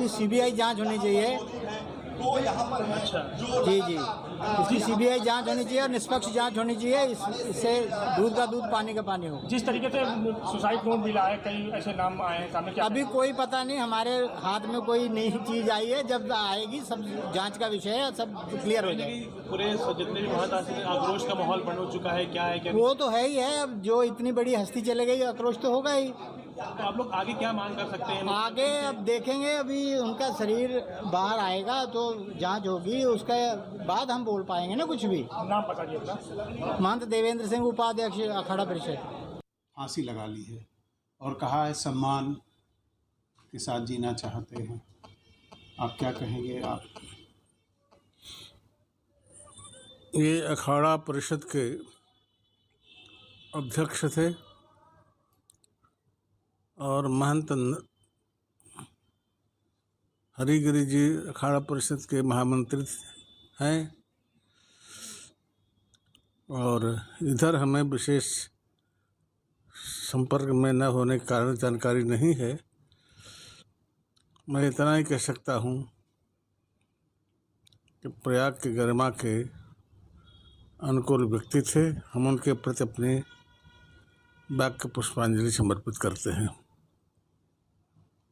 इसकी सीबीआई जांच होनी चाहिए। जी जी, इसकी सीबीआई जांच होनी चाहिए और निष्पक्ष जांच होनी चाहिए। इससे दूध का दूध पानी का पानी हो। जिस तरीके से सुसाइड नोट मिला है, कई ऐसे नाम आए हैं सामने, क्या अभी कोई पता नहीं, हमारे हाथ में कोई नई चीज आई है, जब आएगी सब जांच का विषय है, सब क्लियर हो जाएगा। पूरे जितने भी वहाँ आक्रोश का माहौल बन चुका है, क्या है क्या वो तो है ही है। अब जो इतनी बड़ी हस्ती चले गई, आक्रोश तो होगा ही। तो आप लोग आगे क्या मांग कर सकते हैं? आगे अब देखेंगे, अभी उनका शरीर बाहर आएगा तो जांच होगी, उसके बाद हम बोल पाएंगे ना कुछ भी। नाम बता दिए? महंत देवेंद्र सिंह, उपाध्यक्ष अखाड़ा परिषद। फांसी लगा ली है और कहा है सम्मान के साथ जीना चाहते हैं। आप क्या कहेंगे? आप ये अखाड़ा परिषद के अध्यक्ष थे और महंत हरिगिरी जी अखाड़ा परिषद के महामंत्री हैं। और इधर हमें विशेष संपर्क में न होने के कारण जानकारी नहीं है। मैं इतना ही कह सकता हूँ कि प्रयाग की गरिमा के अनुकूल व्यक्ति थे। हम उनके प्रति अपने वाक्य पुष्पांजलि समर्पित करते हैं।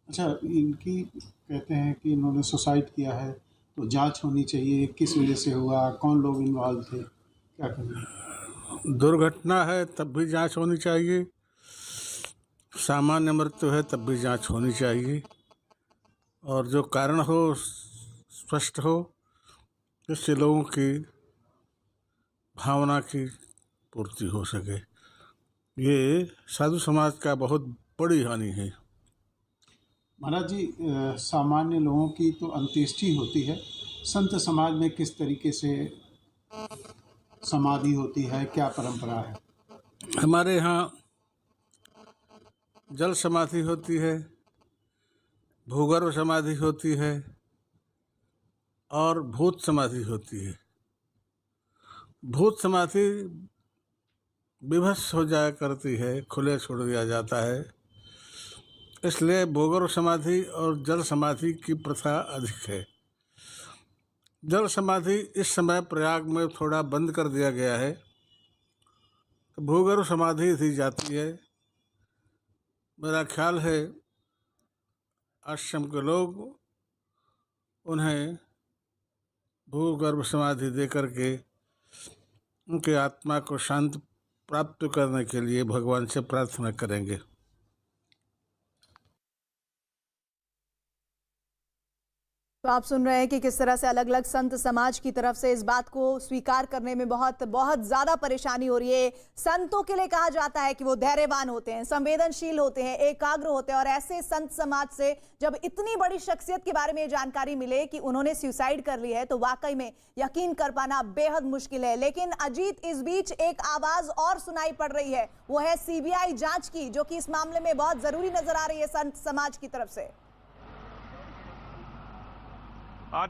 अच्छा, इनकी कहते हैं कि इन्होंने सुसाइड किया है, तो जांच होनी चाहिए। किस वजह से हुआ, कौन लोग इन्वॉल्व थे, क्या कहेंगे? दुर्घटना है तब भी जांच होनी चाहिए, सामान्य मृत्यु है तब भी जांच होनी चाहिए, और जो कारण हो स्पष्ट हो, जिससे लोगों की भावना की पूर्ति हो सके। ये साधु समाज का बहुत बड़ी हानि है। महाराज जी, सामान्य लोगों की तो अंत्येष्टि होती है, संत समाज में किस तरीके से समाधि होती है, क्या परंपरा है? हमारे यहाँ जल समाधि होती है, भूगर्भ समाधि होती है और भूत समाधि होती है। भूत समाधि विभत्स हो जाया करती है, खुले छोड़ दिया जाता है, इसलिए भूगर्भ समाधि और जल समाधि की प्रथा अधिक है। जल समाधि इस समय प्रयाग में थोड़ा बंद कर दिया गया है, तो भूगर्भ समाधि दी जाती है। मेरा ख्याल है आश्रम के लोग उन्हें भूगर्भ समाधि दे करके उनके आत्मा को शांत प्राप्त करने के लिए भगवान से प्रार्थना करेंगे। तो आप सुन रहे हैं कि किस तरह से अलग अलग संत समाज की तरफ से इस बात को स्वीकार करने में बहुत ज्यादा परेशानी हो रही है। संतों के लिए कहा जाता है कि वो धैर्यवान होते हैं, संवेदनशील होते हैं, एकाग्र होते हैं, और ऐसे संत समाज से जब इतनी बड़ी शख्सियत के बारे में जानकारी मिले कि उन्होंने सुसाइड कर ली है, तो वाकई में यकीन कर पाना बेहद मुश्किल है। लेकिन अजीत, इस बीच एक आवाज और सुनाई पड़ रही है, वो है सीबीआई जांच की, जो कि इस मामले में बहुत जरूरी नजर आ रही है संत समाज की तरफ से।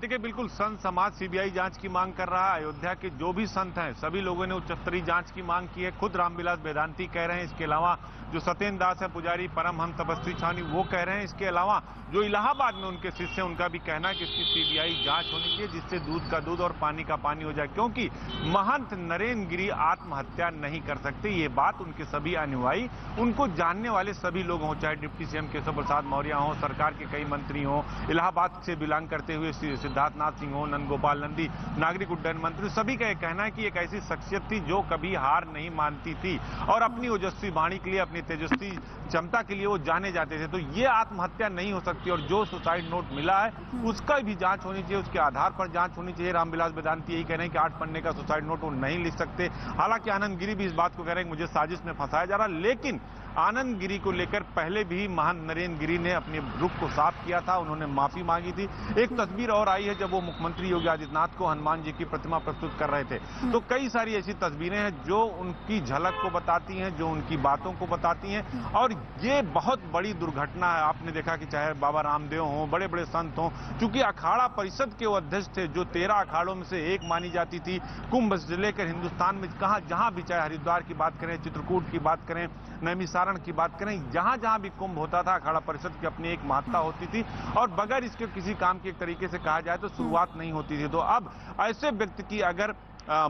देखिए, बिल्कुल संत समाज सीबीआई जांच की मांग कर रहा है। अयोध्या के जो भी संत हैं सभी लोगों ने उच्च स्तरीय जांच की मांग की है। खुद रामविलास वेदांती कह रहे हैं, इसके अलावा जो सत्येंद्र दास है पुजारी, परमहंस तपस्वी छानी, वो कह रहे हैं। इसके अलावा जो इलाहाबाद में उनके शिष्य हैं, उनका भी कहना है कि इसकी सीबीआई जांच होनी चाहिए, जिससे दूध का दूध और पानी का पानी हो जाए, क्योंकि महंत नरेंद्र गिरी आत्महत्या नहीं कर सकते। ये बात उनके सभी अनुयायी, उनको जानने वाले सभी लोग हों, चाहे डिप्टी सीएम केशव प्रसाद मौर्य हों, सरकार के कई मंत्री हों, इलाहाबाद से बिलोंग करते हुए सिद्धार्थनाथ सिंह हो, नंदगोपाल नंदी, नागरिक उड्डयन मंत्री, सभी का यह कहना है कि एक ऐसी शख्सियत थी जो कभी हार नहीं मानती थी और अपनी ओजस्वी वाणी के लिए, अपनी तेजस्वी क्षमता के लिए वो जाने जाते थे। तो ये आत्महत्या नहीं हो सकती, और जो सुसाइड नोट मिला है उसका भी जांच होनी चाहिए, उसके आधार पर जांच होनी चाहिए। रामविलास वेदांती यही कह रहे हैं कि 8 पन्ने का सुसाइड नोट वो नहीं लिख सकते। हालांकि आनंद गिरी भी इस बात को कह रहे हैं कि मुझे साजिश में फंसाया जा रहा, लेकिन आनंद गिरी को लेकर पहले भी महंत नरेंद्र गिरी ने अपने रुख को साफ किया था, उन्होंने माफी मांगी थी। एक तस्वीर और आई है जब वो मुख्यमंत्री योगी आदित्यनाथ को हनुमान जी की प्रतिमा प्रस्तुत कर रहे थे। तो कई सारी ऐसी तस्वीरें हैं जो उनकी झलक को बताती हैं, जो उनकी बातों को बताती हैं, और ये बहुत बड़ी दुर्घटना है। आपने देखा कि चाहे बाबा रामदेव हों, बड़े बड़े संत हों, चूंकि अखाड़ा परिषद के वो अध्यक्ष थे, जो 13 अखाड़ों में से एक मानी जाती थी। कुंभ से लेकर हिंदुस्तान में जहां भी, चाहे हरिद्वार की बात करें, चित्रकूट की बात करें, नैमिषारण्य प्रसारण की बात करें, जहां जहां भी कुंभ होता था अखाड़ा परिषद की अपनी एक महत्ता होती थी और बगैर इसके किसी काम की एक तरीके से कहा जाए तो शुरुआत नहीं होती थी। तो अब ऐसे व्यक्ति की अगर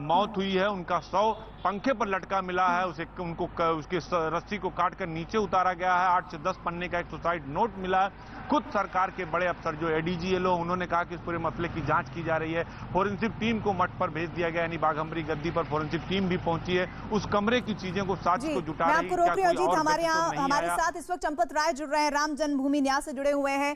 मौत हुई है, उनका शव पंखे पर लटका मिला है, उनको उसकी रस्सी को काटकर नीचे उतारा गया है, 8 से 10 पन्ने का एक सुसाइड नोट मिला है। खुद सरकार के बड़े अफसर जो एडीजी ये लोग, उन्होंने कहा कि इस पूरे मसले की जांच की जा रही है। फोरेंसिक टीम को मठ पर भेज दिया गया, यानी बाघंबरी गद्दी पर फोरेंसिक टीम भी पहुंची है, उस कमरे की चीजें को साक्ष्य को जुटा रही है। आपको रोक रही हूं अजीत, हमारे साथ इस वक्त चंपत राय जुड़ रहे हैं, राम जन्मभूमि न्यास से जुड़े हुए हैं।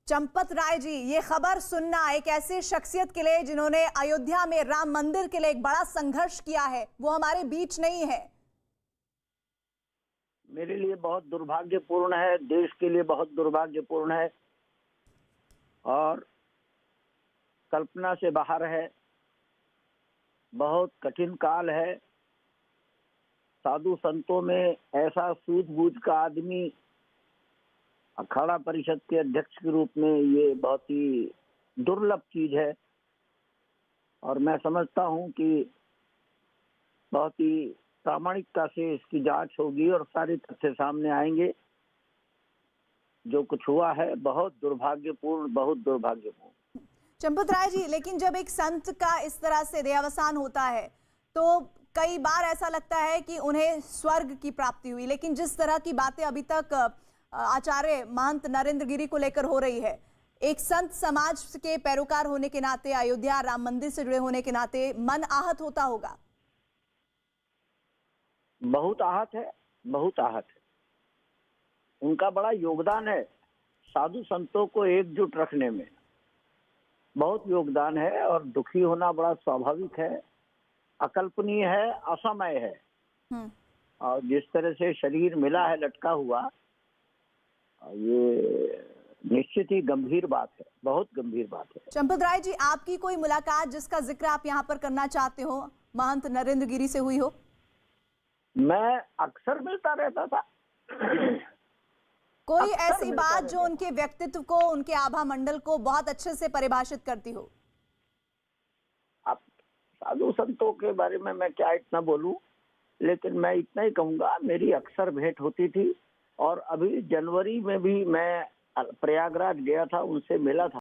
चंपत राय जी, ये खबर सुनना एक ऐसी शख्सियत के लिए जिन्होंने अयोध्या में राम मंदिर के लिए एक बड़ा संघर्ष किया है, वो हमारे बीच नहीं है, मेरे लिए बहुत दुर्भाग्यपूर्ण है, देश के लिए बहुत दुर्भाग्यपूर्ण है और कल्पना से बाहर है। बहुत कठिन काल है। साधु संतों में ऐसा सूझबूझ का आदमी अखाड़ा परिषद के अध्यक्ष के रूप में ये बहुत ही दुर्लभ चीज है और मैं समझता हूं कि बहुत ही प्रामाणिकता से इसकी जांच होगी और सारे तथ्य सामने आएंगे। जो कुछ हुआ है बहुत दुर्भाग्यपूर्ण, बहुत दुर्भाग्यपूर्ण। चंपत राय जी, लेकिन जब एक संत का इस तरह से देहावसान होता है तो कई बार ऐसा लगता है कि उन्हें स्वर्ग की प्राप्ति हुई, लेकिन जिस तरह की बातें अभी तक आचार्य महंत नरेंद्र गिरी को लेकर हो रही है, एक संत समाज के पैरोकार होने के नाते, अयोध्या राम मंदिर से जुड़े होने के नाते मन आहत होता होगा। बहुत आहत है, बहुत आहत है। उनका बड़ा योगदान है साधु संतों को एकजुट रखने में, बहुत योगदान है और दुखी होना बड़ा स्वाभाविक है, अकल्पनीय है, असमय है। और जिस तरह से शरीर मिला है लटका हुआ, ये निश्चित ही गंभीर बात है, बहुत गंभीर बात है। चंपत राय जी, आपकी कोई मुलाकात जिसका जिक्र आप यहाँ पर करना चाहते हो महंत नरेंद्र गिरी से हुई हो? मैं अक्सर मिलता रहता था। कोई ऐसी बात जो उनके व्यक्तित्व को, उनके आभा मंडल को बहुत अच्छे से परिभाषित करती हो? अब साधु संतों के बारे में मैं क्या इतना बोलूं, लेकिन मैं इतना ही कहूंगा, मेरी अक्सर भेंट होती थी और अभी जनवरी में भी मैं प्रयागराज गया था, उनसे मिला था।